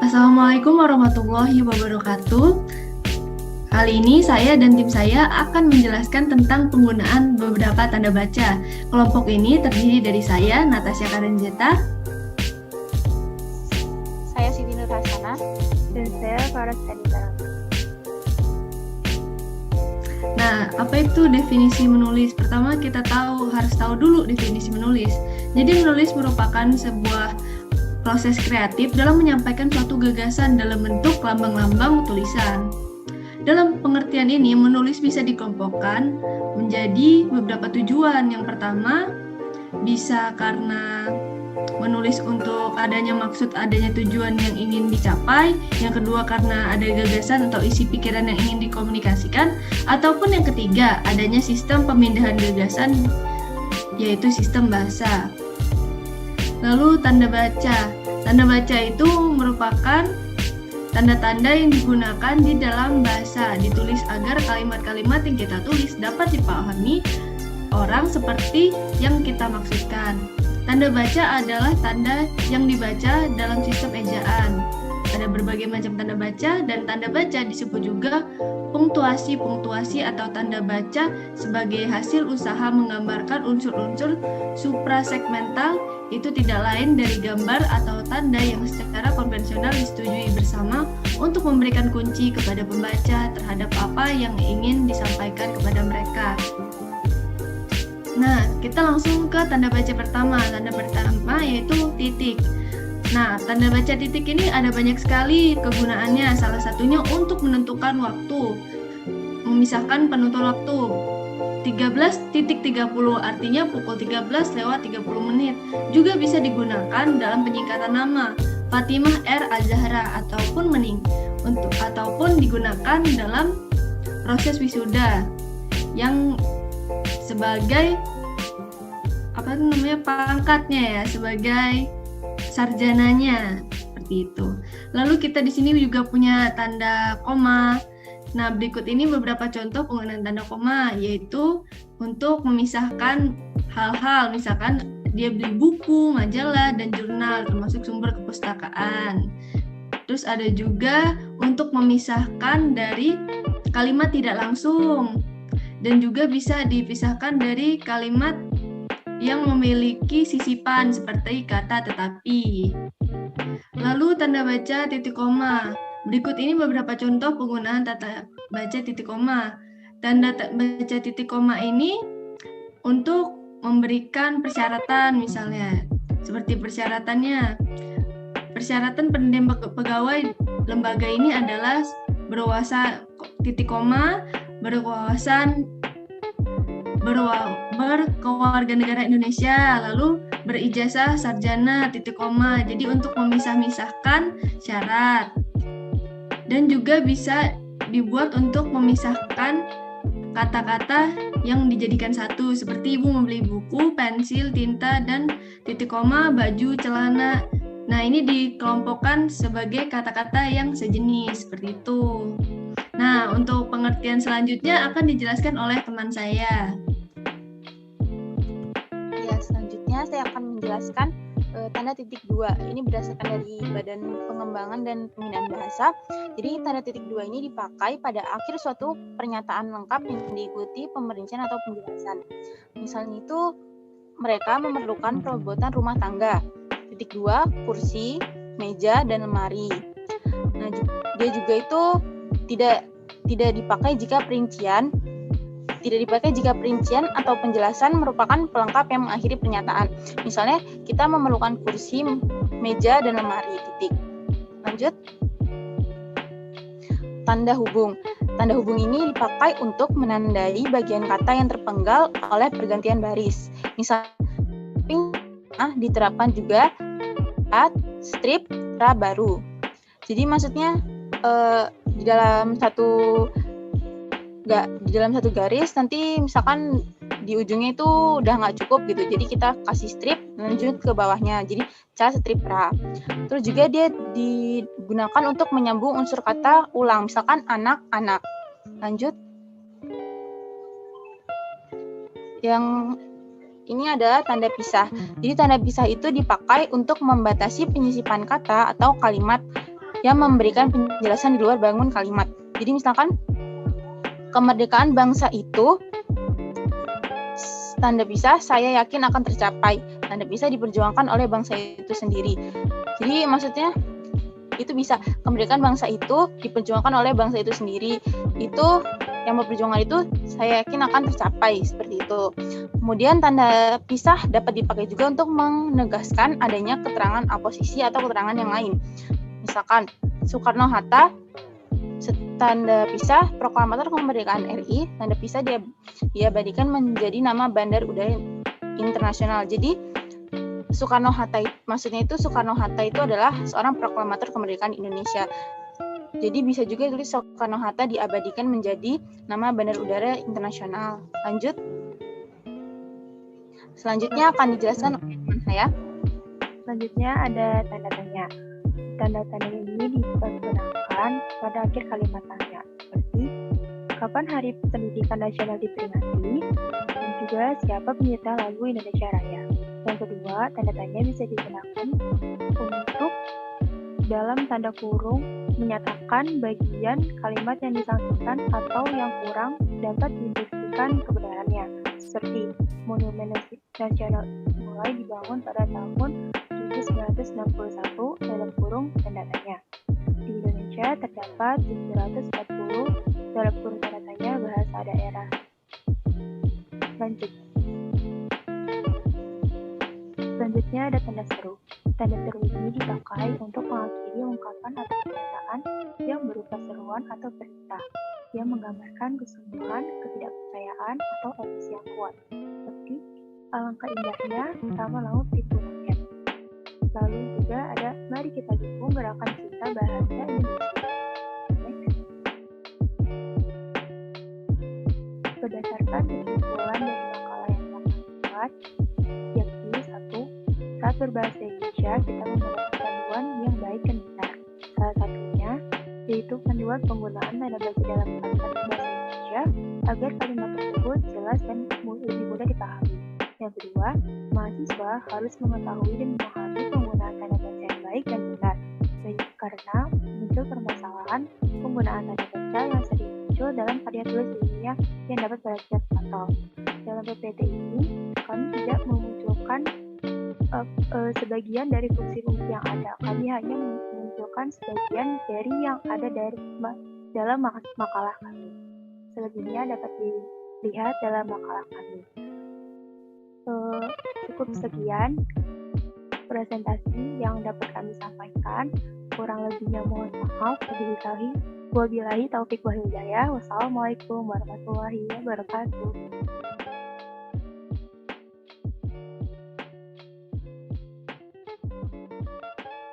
Assalamualaikum warahmatullahi wabarakatuh. Kali ini saya dan tim saya akan menjelaskan tentang penggunaan beberapa tanda baca. Kelompok ini terdiri dari saya, Natasha Karenjeta. Saya Siti Nur Hasanah. Dan saya Faras Anita. Nah, apa itu definisi menulis? Pertama kita harus tahu dulu definisi menulis. Jadi menulis merupakan sebuah proses kreatif dalam menyampaikan suatu gagasan dalam bentuk lambang-lambang tulisan. Dalam pengertian ini, menulis bisa dikelompokkan menjadi beberapa tujuan. Yang pertama, bisa karena menulis untuk adanya tujuan yang ingin dicapai. Yang kedua, karena ada gagasan atau isi pikiran yang ingin dikomunikasikan. Ataupun yang ketiga, adanya sistem pemindahan gagasan, yaitu sistem bahasa. Lalu tanda baca. Tanda baca itu merupakan tanda-tanda yang digunakan di dalam bahasa, ditulis agar kalimat-kalimat yang kita tulis dapat dipahami orang seperti yang kita maksudkan. Tanda baca adalah tanda yang dibaca dalam sistem ejaan. Ada berbagai macam tanda baca, dan tanda baca disebut juga punktuasi. Punktuasi atau tanda baca sebagai hasil usaha menggambarkan unsur-unsur suprasegmental, itu tidak lain dari gambar atau tanda yang secara konvensional disetujui bersama untuk memberikan kunci kepada pembaca terhadap apa yang ingin disampaikan kepada mereka. Nah, kita langsung ke tanda baca pertama. Tanda pertama yaitu titik. Nah, tanda baca titik ini ada banyak sekali kegunaannya. Salah satunya untuk menentukan waktu, memisahkan penutur waktu. 13.30 artinya pukul 13:30 menit. Juga bisa digunakan dalam penyingkatan nama Fatimah R. Azahra ataupun digunakan dalam proses wisuda yang sebagai pangkatnya ya, sebagai sarjananya, seperti itu. Lalu kita di sini juga punya tanda koma. Nah, berikut ini beberapa contoh penggunaan tanda koma, yaitu untuk memisahkan hal-hal, misalkan dia beli buku, majalah, dan jurnal, termasuk sumber kepustakaan. Terus ada juga untuk memisahkan dari kalimat tidak langsung, dan juga bisa dipisahkan dari kalimat yang memiliki sisipan seperti kata tetapi. Lalu tanda baca titik koma. Berikut ini beberapa contoh penggunaan tanda baca titik koma. Tanda baca titik koma ini untuk memberikan persyaratan, misalnya seperti persyaratannya. Persyaratan penerimaan pegawai lembaga ini adalah berwawasan titik koma, berkewarganegara Indonesia, lalu berijazah sarjana titik koma. Jadi untuk memisah-misahkan syarat. Dan juga bisa dibuat untuk memisahkan kata-kata yang dijadikan satu, seperti ibu membeli buku, pensil, tinta, dan titik koma, baju, celana. Nah, ini dikelompokkan sebagai kata-kata yang sejenis, seperti itu. Nah, untuk pengertian selanjutnya akan dijelaskan oleh teman saya. Ya, selanjutnya saya akan menjelaskan tanda titik 2. Ini berdasarkan dari Badan Pengembangan dan Pembinaan Bahasa. Jadi tanda titik 2 ini dipakai pada akhir suatu pernyataan lengkap yang diikuti pemerincian atau penjelasan. Misalnya itu mereka memerlukan perabotan rumah tangga. Titik 2, kursi, meja, dan lemari. Nah, dia juga itu tidak dipakai jika perincian atau penjelasan merupakan pelengkap yang mengakhiri pernyataan. Misalnya, kita memerlukan kursi, meja, dan lemari, titik. Lanjut. Tanda hubung. Tanda hubung ini dipakai untuk menandai bagian kata yang terpenggal oleh pergantian baris. Misalnya, diterapkan juga strip ra baru. Jadi maksudnya di dalam satu garis nanti misalkan di ujungnya itu udah nggak cukup gitu, jadi kita kasih strip lanjut ke bawahnya, jadi cara strip ra. Terus juga dia digunakan untuk menyambung unsur kata ulang, misalkan anak-anak. Lanjut. Yang ini adalah tanda pisah. Jadi tanda pisah itu dipakai untuk membatasi penyisipan kata atau kalimat yang memberikan penjelasan di luar bangun kalimat. Jadi misalkan kemerdekaan bangsa itu tanda pisah saya yakin akan tercapai. Tanda pisah diperjuangkan oleh bangsa itu sendiri. Jadi maksudnya itu bisa kemerdekaan bangsa itu diperjuangkan oleh bangsa itu sendiri. Itu yang berperjuangan itu saya yakin akan tercapai seperti itu. Kemudian tanda pisah dapat dipakai juga untuk menegaskan adanya keterangan oposisi atau keterangan yang lain. Misalkan Soekarno-Hatta tanda pisah proklamator kemerdekaan RI, tanda pisah diabadikan menjadi nama Bandar Udara Internasional. Jadi Soekarno-Hatta maksudnya itu Soekarno-Hatta itu adalah seorang proklamator kemerdekaan Indonesia. Jadi bisa juga tulis Soekarno-Hatta diabadikan menjadi nama Bandar Udara Internasional. Selanjutnya akan dijelaskan oleh teman saya. Selanjutnya ada tanda tanya. Tanda tanya ini dipergunakan pada akhir kalimat tanya, seperti kapan Hari Pendidikan Nasional diperingati, dan juga siapa pencipta lagu Indonesia Raya. Yang kedua, tanda tanya bisa digunakan untuk dalam tanda kurung menyatakan bagian kalimat yang disangsikan atau yang kurang dapat dibuktikan kebenarannya, seperti Monumen Nasional mulai dibangun pada tahun 1961 dalam kurung tanda tanya. Di Indonesia terdapat 740 dalam kurung tanda tanya bahasa daerah. Selanjutnya ada tanda seru. Tanda seru ini dipakai untuk mengakhiri ungkapan atau pernyataan yang berupa seruan atau perintah yang menggambarkan kesungguhan, ketidakpercayaan, atau emosi yang kuat. Seperti alangkah indahnya sama laut itu rakyat. Lalu juga ada mari kita dukung gerakan cinta bahasa Indonesia. Berdasarkan kesimpulan dari makalah yang telah dibuat, yakni 1. Saat berbahasa Indonesia, kita menggunakan panduan yang baik dan benar. Salah satunya yaitu panduan penggunaan tanda baca dalam kalimat bahasa Indonesia agar kalimat tersebut jelas dan lebih mudah dipahami. Yang kedua, mahasiswa harus mengetahui dan memahami penggunaan tanda baca yang baik dan benar, karena muncul permasalahan penggunaan tanda baca yang sering muncul dalam karya tulis ilmiah yang dapat berakibat fatal. Dalam PPT ini, kami tidak memunculkan sebagian dari fungsi-fungsi yang ada. Kami hanya memunculkan sebagian dari yang ada dalam makalah kami. Selebihnya dapat dilihat dalam makalah kami. Cukup sekian presentasi yang dapat kami sampaikan. Kurang lebihnya mohon maaf. Wabillahi taufik wal hidayah. Wassalamualaikum warahmatullahi wabarakatuh.